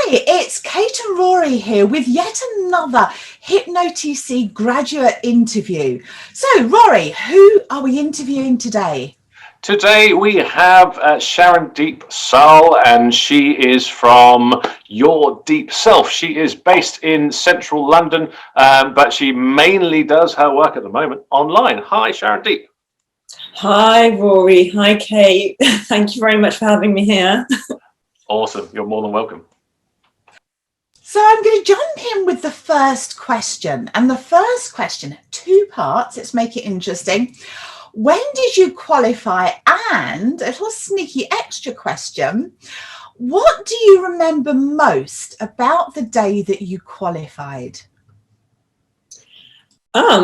Hi, it's Kate and Rory here with yet another HypnoTC graduate interview. So, Rory, who are we interviewing today? Today we have Sharandeep Salh, and she is from Your Deep Self. She is based in central London, but she mainly does her work at the moment online. Hi, Sharandeep. Hi, Rory. Hi, Kate. Thank you very much for having me here. Awesome. You're more than welcome. So I'm going to jump in with the first question. And the first question, two parts, let's make it interesting. When did you qualify? And a little sneaky extra question, what do you remember most about the day that you qualified?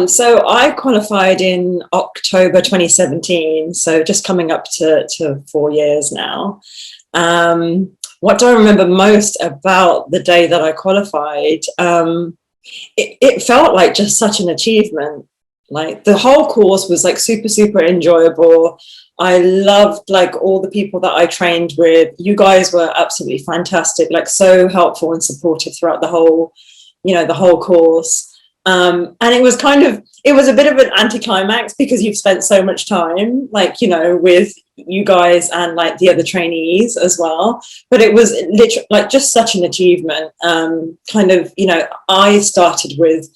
So I qualified in October 2017, so just coming up to 4 years now. What do I remember most about the day that I qualified? It felt like just such an achievement. Like the whole course was like super enjoyable. I loved like all the people that I trained with. You guys were absolutely fantastic, like so helpful and supportive throughout the whole course. And it was a bit of an anticlimax because you've spent so much time, with you guys and like the other trainees as well. But it was literally like just such an achievement. I started with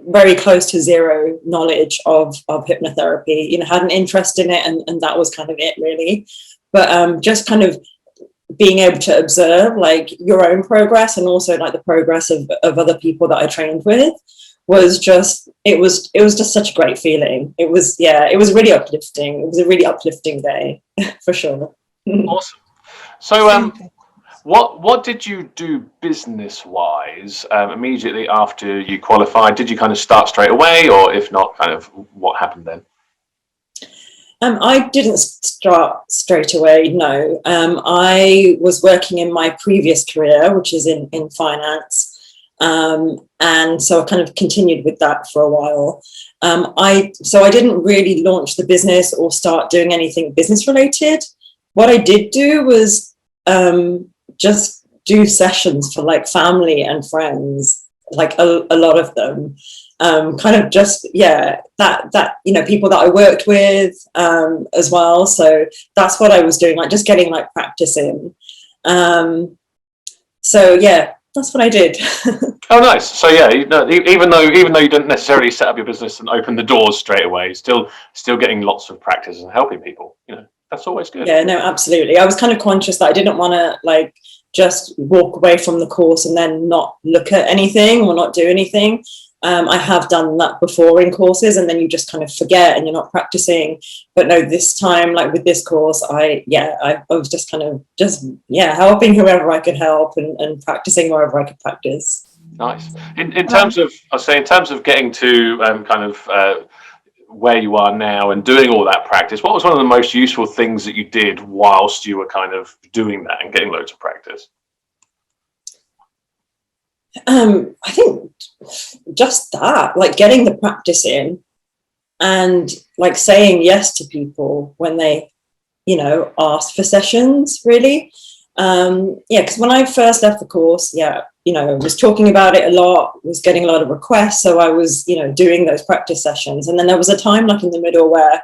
very close to zero knowledge of hypnotherapy, had an interest in it, and that was kind of it really. But just kind of being able to observe like your own progress and also like the progress of other people that I trained with was just it was just such a great feeling. It was really uplifting. It was a really uplifting day for sure. Awesome. So what did you do business wise immediately after you qualified? Did you kind of start straight away, or if not, kind of what happened then? I didn't start straight away, no. I was working in my previous career, which is in finance. And so I kind of continued with that for a while. I didn't really launch the business or start doing anything business related. What I did do was just do sessions for like family and friends, like a lot of them. People that I worked with as well. So that's what I was doing, like just getting like practice in. That's what I did. Oh, nice. So yeah, even though you didn't necessarily set up your business and open the doors straight away, still getting lots of practice and helping people. That's always good. Yeah, no, absolutely. I was kind of conscious that I didn't want to like just walk away from the course and then not look at anything or not do anything. I have done that before in courses, and then you just kind of forget and you're not practicing. But no, this time, like with this course, I was just kind of helping whoever I could help and practicing wherever I could practice. Nice. In terms of getting to where you are now and doing all that practice, what was one of the most useful things that you did whilst you were kind of doing that and getting loads of practice? I think just that, like getting the practice in and like saying yes to people when they, ask for sessions, really. Because when I first left the course, was talking about it a lot, was getting a lot of requests. So I was, doing those practice sessions. And then there was a time like in the middle where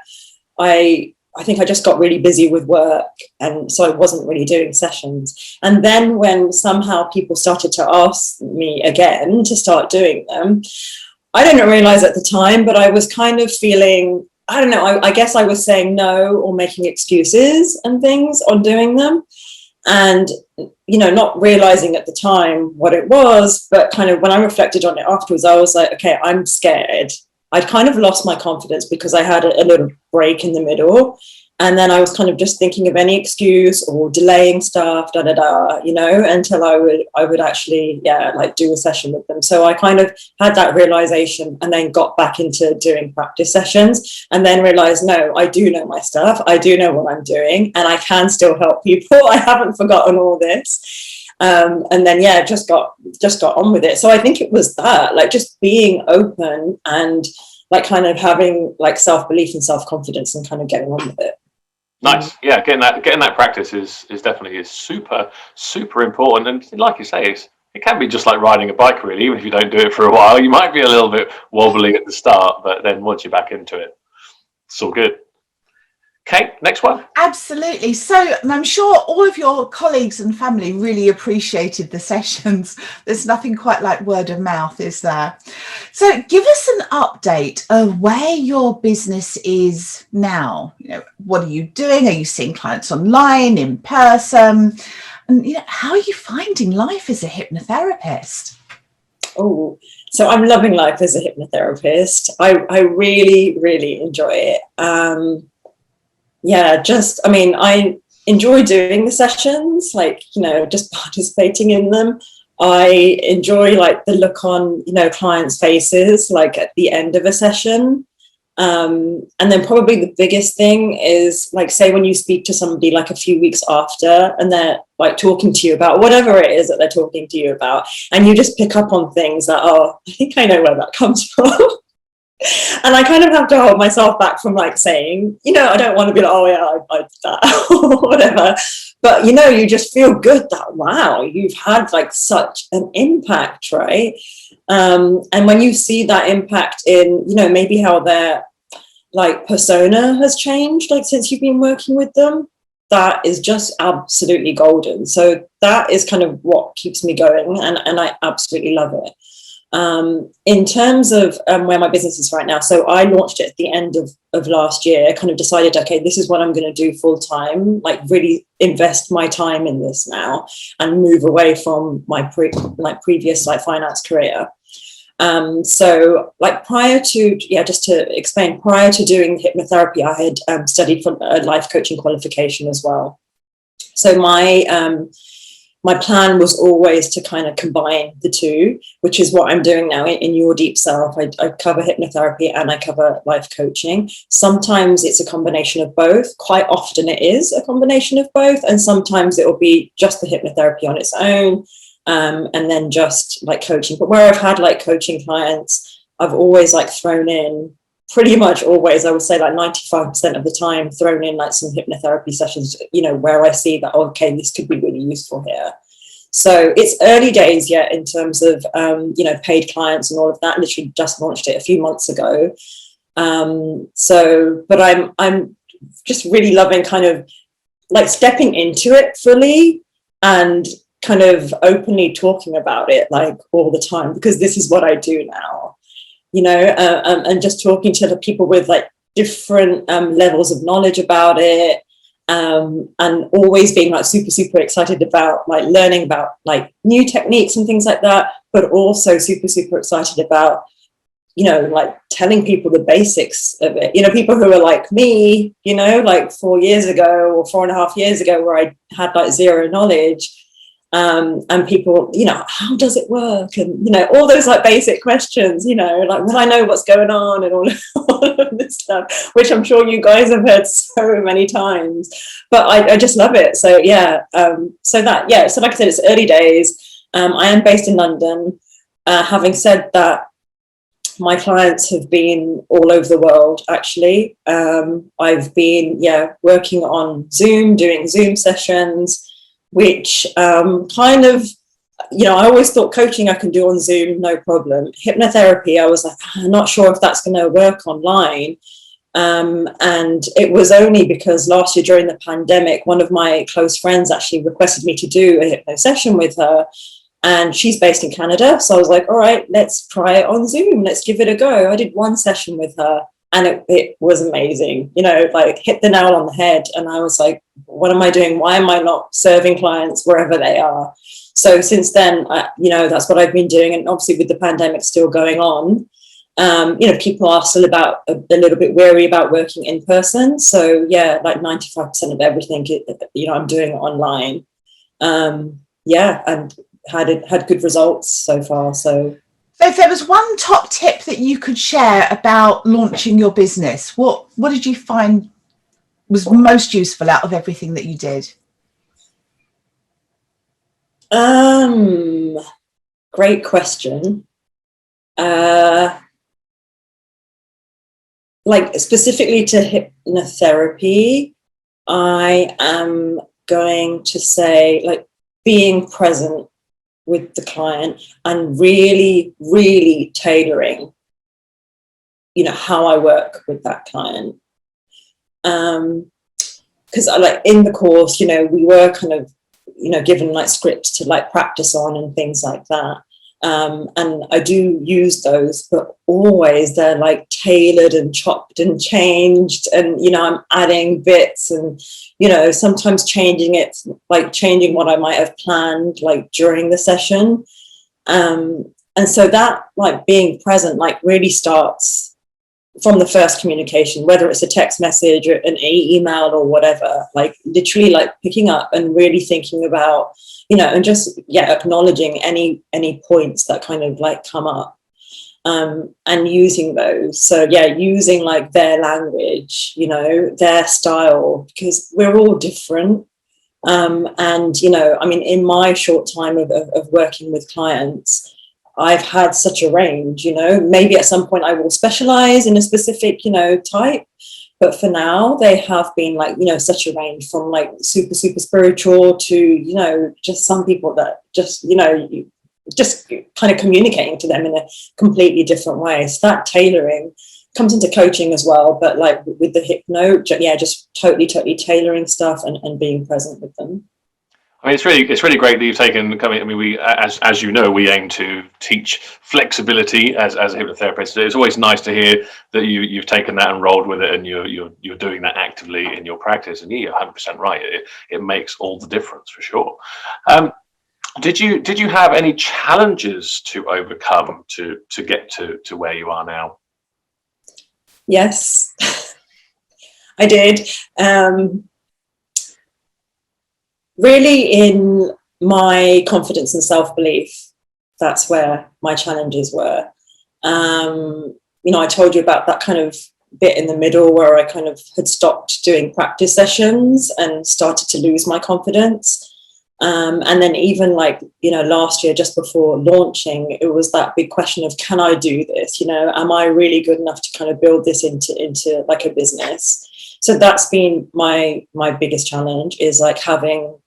I think I just got really busy with work, and so I wasn't really doing sessions. And then when somehow people started to ask me again to start doing them, I didn't realize at the time, but I was kind of feeling, I don't know, I guess I was saying no or making excuses and things on doing them. And, not realizing at the time what it was, but kind of when I reflected on it afterwards, I was like, okay, I'm scared. I'd kind of lost my confidence because I had a little break in the middle. And then I was kind of just thinking of any excuse or delaying stuff, until I would actually, do a session with them. So I kind of had that realization and then got back into doing practice sessions and then realized, no, I do know my stuff. I do know what I'm doing and I can still help people. I haven't forgotten all this. And then, just got on with it. So I think it was that, like just being open and like kind of having like self-belief and self-confidence and kind of getting on with it. Nice. Yeah, getting that practice is definitely super important. And like you say, it can be just like riding a bike, really. Even if you don't do it for a while, you might be a little bit wobbly at the start, but then once you're back into it, it's all good. Kate, next one. Absolutely. So I'm sure all of your colleagues and family really appreciated the sessions. There's nothing quite like word of mouth, is there? So give us an update of where your business is now. What are you doing? Are you seeing clients online, in person? And how are you finding life as a hypnotherapist? Oh, so I'm loving life as a hypnotherapist. I really, really enjoy it. I enjoy doing the sessions, just participating in them. I enjoy the look on, clients' faces, at the end of a session. And then probably the biggest thing is say when you speak to somebody a few weeks after and they're talking to you about whatever it is that they're talking to you about, and you just pick up on things that, oh, I think I know where that comes from. And I kind of have to hold myself back from saying, I don't want to be oh yeah, I did that or whatever. But you just feel good that wow, you've had such an impact, right? And when you see that impact in, maybe how their persona has changed, since you've been working with them, that is just absolutely golden. So that is kind of what keeps me going, and I absolutely love it. In terms of where my business is right now, so I launched it at the end of last year. I kind of decided, okay, this is what I'm going to do full time, really invest my time in this now and move away from my previous finance career. So prior to, just to explain, prior to doing hypnotherapy, I had studied for a life coaching qualification as well. So my plan was always to kind of combine the two, which is what I'm doing now in Your Deep Self. I cover hypnotherapy and I cover life coaching. Sometimes it's a combination of both. Quite often it is a combination of both. And sometimes it will be just the hypnotherapy on its own, and then just coaching. But where I've had coaching clients, I've always thrown in, pretty much always, I would say 95% of the time, thrown in some hypnotherapy sessions, where I see that, okay, this could be really useful here. So it's early days yet in terms of, paid clients and all of that. Literally just launched it a few months ago. But I'm just really loving kind of stepping into it fully and kind of openly talking about it all the time, because this is what I do now. And just talking to the people with different levels of knowledge about it, and always being super excited about learning about new techniques and things like that, but also super excited about telling people the basics of it. People who are like me, 4 years ago or 4.5 years ago, where I had zero knowledge. And people, how does it work? And, all those basic questions, will I know what's going on and all of this stuff, which I'm sure you guys have heard so many times, but I just love it. So, so like I said, it's early days. I am based in London. Having said that, my clients have been all over the world, actually. I've been, working on Zoom, doing Zoom sessions, which kind of, I always thought coaching I can do on Zoom, no problem. Hypnotherapy, I was I'm not sure if that's going to work online. And it was only because last year during the pandemic, one of my close friends actually requested me to do a hypno session with her. And she's based in Canada. So I was all right, let's try it on Zoom. Let's give it a go. I did one session with her. And it was amazing, hit the nail on the head. And I was what am I doing? Why am I not serving clients wherever they are? So since then, that's what I've been doing. And obviously with the pandemic still going on, people are still a little bit wary about working in person. So 95% of everything, I'm doing it online. And had good results so far. So if there was one top tip that you could share about launching your business, what did you find was most useful out of everything that you did? Great question. Specifically to hypnotherapy, I am going to say, like, being present with the client and really, really tailoring, you know, how I work with that client. Because like in the course, you know, we were kind of, you know, given like scripts to like practice on and things like that. And I do use those, but always they're like tailored and chopped and changed, and you know, I'm adding bits and, you know, sometimes changing it, like changing what I might have planned like during the session. And so that like being present like really starts from the first communication, whether it's a text message or an email or whatever, like literally like picking up and really thinking about, you know, and just, yeah, acknowledging any points that kind of like come up, and using those. So yeah, using like their language, you know, their style, because we're all different. And, you know, I mean, in my short time of working with clients, I've had such a range, you know, maybe at some point I will specialize in a specific, you know, type. But for now, they have been like, you know, such a range from like super, super spiritual to, you know, just some people that just, you know, just kind of communicating to them in a completely different way. So that tailoring comes into coaching as well. But like with the hypno, yeah, just totally tailoring stuff and being present with them. I mean, it's really great that you've taken. I mean, we, as you know, we aim to teach flexibility as a hypnotherapist. It's always nice to hear that you've taken that and rolled with it, and you're doing that actively in your practice. And you're 100% right. It makes all the difference for sure. Did you have any challenges to overcome to get to where you are now? Yes, I did. Really in my confidence and self-belief, that's where my challenges were. You know, I told you about that kind of bit in the middle where I kind of had stopped doing practice sessions and started to lose my confidence. And then even like, you know, last year, just before launching, it was that big question of, can I do this? You know, am I really good enough to kind of build this into like a business? So that's been my biggest challenge, is like having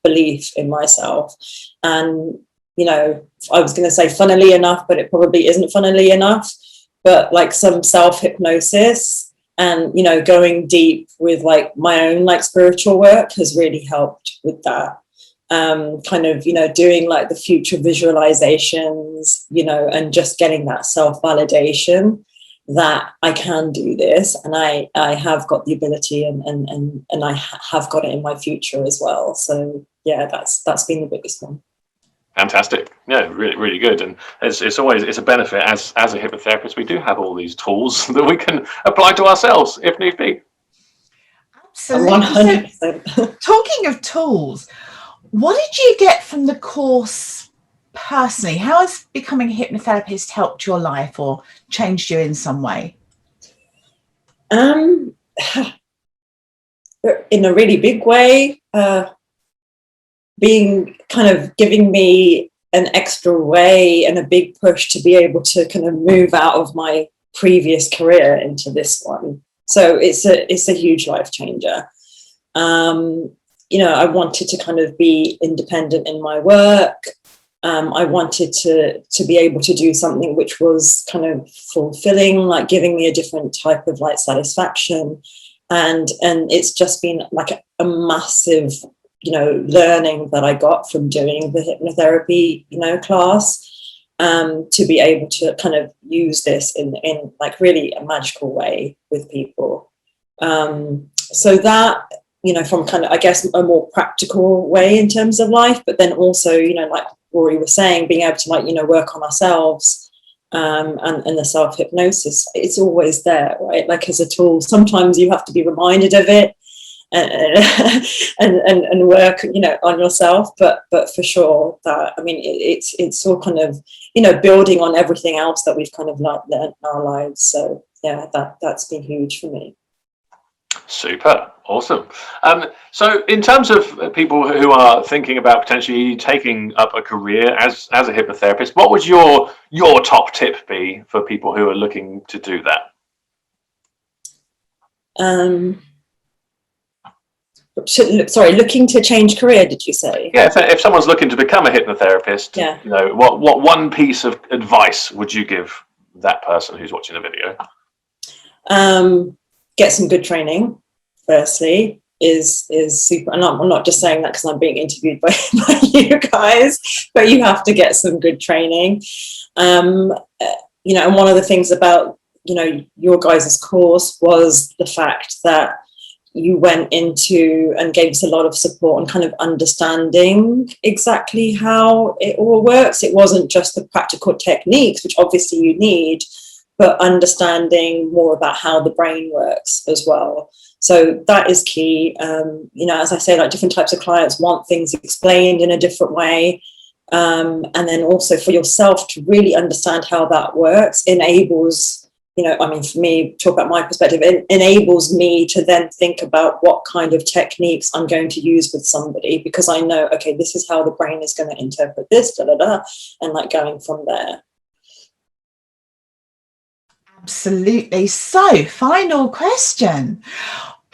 belief in myself. And, you know, I was going to say funnily enough, but it probably isn't funnily enough, but like some self-hypnosis and, you know, going deep with like my own like spiritual work has really helped with that. Kind of, you know, doing like the future visualizations, you know, and just getting that self-validation that I can do this, and I have got the ability, and I have got it in my future as well. So yeah, that's been the biggest one. Fantastic. Yeah, really, really good. And it's always a benefit as a hypnotherapist. We do have all these tools that we can apply to ourselves if need be. Absolutely. 100%. So, talking of tools, what did you get from the course personally? How has becoming a hypnotherapist helped your life or changed you in some way? In a really big way, being kind of giving me an extra way and a big push to be able to kind of move out of my previous career into this one. So it's a huge life changer. You know, I wanted to kind of be independent in my work. I wanted to be able to do something which was kind of fulfilling, like giving me a different type of like satisfaction. And it's just been like a massive, you know, learning that I got from doing the hypnotherapy, you know, class, to be able to kind of use this in like really a magical way with people. So that, you know, from kind of, I guess, a more practical way in terms of life, but then also, you know, like Rory was saying, being able to like, you know, work on ourselves, and the self-hypnosis, it's always there, right? Like as a tool, sometimes you have to be reminded of it and work, you know, on yourself, but for sure that, I mean, it's all kind of, you know, building on everything else that we've kind of learned in our lives. So yeah, that's been huge for me. Super, awesome. So in terms of people who are thinking about potentially taking up a career as a hypnotherapist, what would your top tip be for people who are looking to do that? looking to change career, did you say? Yeah, if someone's looking to become a hypnotherapist, Yeah. you know, what one piece of advice would you give that person who's watching the video? Get some good training, firstly, is super. And I'm not just saying that because I'm being interviewed by you guys, but you have to get some good training. You know, and one of the things about, you know, your guys' course was the fact that you went into and gave us a lot of support and kind of understanding exactly how it all works. It wasn't just the practical techniques, which obviously you need, but understanding more about how the brain works as well. So that is key. You know, as I say, like different types of clients want things explained in a different way. And then also for yourself to really understand how that works enables, you know, I mean, for me, talk about my perspective, it enables me to then think about what kind of techniques I'm going to use with somebody, because I know, okay, this is how the brain is going to interpret this, and like going from there. Absolutely. So, final question.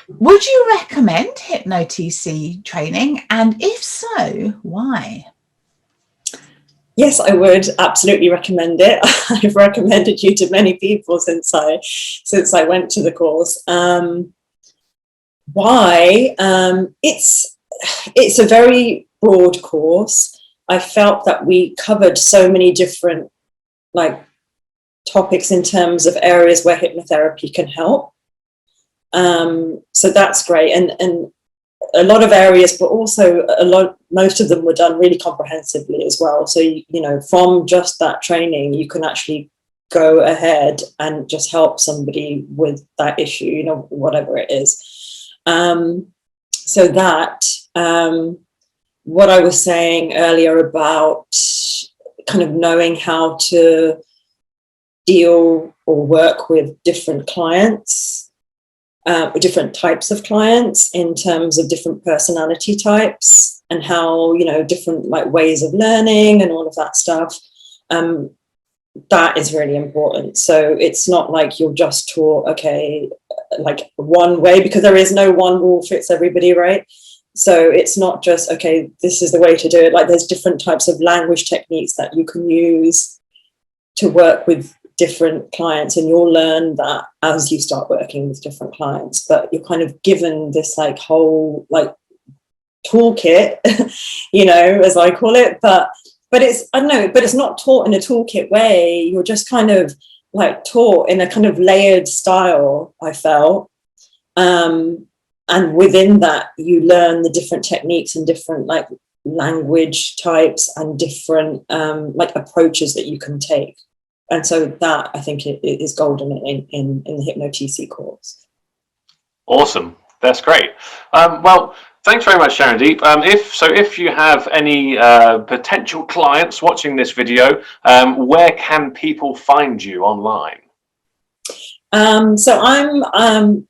Would you recommend HypnoTC training? And if so, why? Yes, I would absolutely recommend it. I've recommended you to many people since I went to the course. Why? It's a very broad course. I felt that we covered so many different like topics in terms of areas where hypnotherapy can help. So that's great, and a lot of areas, but also most of them were done really comprehensively as well. So, you know, from just that training, you can actually go ahead and just help somebody with that issue, you know, whatever it is. So that, what I was saying earlier about kind of knowing how to deal or work with different clients, different types of clients in terms of different personality types, and how, you know, different like ways of learning and all of that stuff. That is really important. So it's not like you're just taught, okay, like one way, because there is no one rule fits everybody, right? So it's not just, okay, this is the way to do it. Like there's different types of language techniques that you can use to work with different clients, and you'll learn that as you start working with different clients. But you're kind of given this like whole like toolkit, you know, as I call it, but it's, I don't know, but it's not taught in a toolkit way. You're just kind of like taught in a kind of layered style, I felt. And within that, you learn the different techniques and different like language types and different like approaches that you can take. And so that, I think, it is golden in the HypnoTC course. Awesome. That's great. Well, thanks very much, Sharandeep. If you have any potential clients watching this video, where can people find you online? So I'm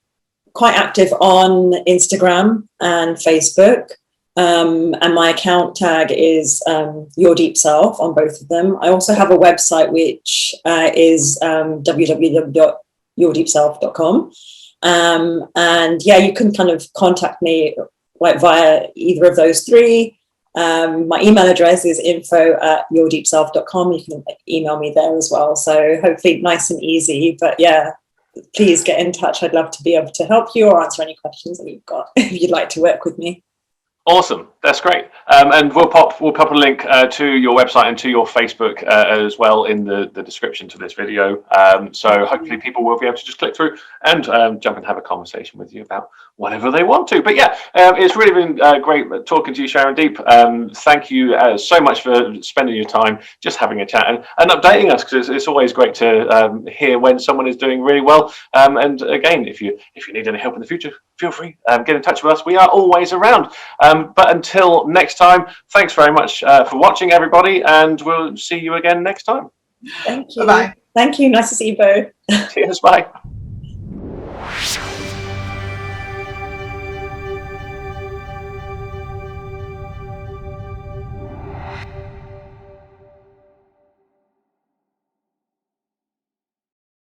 quite active on Instagram and Facebook. And my account tag is Your Deep Self on both of them. I also have a website which is www.yourdeepself.com. And yeah, you can kind of contact me like via either of those three. My email address is info@yourdeepself.com. You can email me there as well. So hopefully nice and easy. But yeah, please get in touch. I'd love to be able to help you or answer any questions that you've got if you'd like to work with me. Awesome, that's great. And we'll pop a link to your website and to your Facebook as well in the description to this video. So hopefully people will be able to just click through and jump and have a conversation with you about whatever they want to. But yeah, it's really been great talking to you, Sharandeep. Thank you so much for spending your time just having a chat and updating us, because it's always great to hear when someone is doing really well. And again, if you need any help in the future, feel free, get in touch with us. We are always around. But until next time, thanks very much for watching, everybody, and we'll see you again next time. Thank you. Bye-bye. Thank you. Nice to see you both. Cheers. Bye.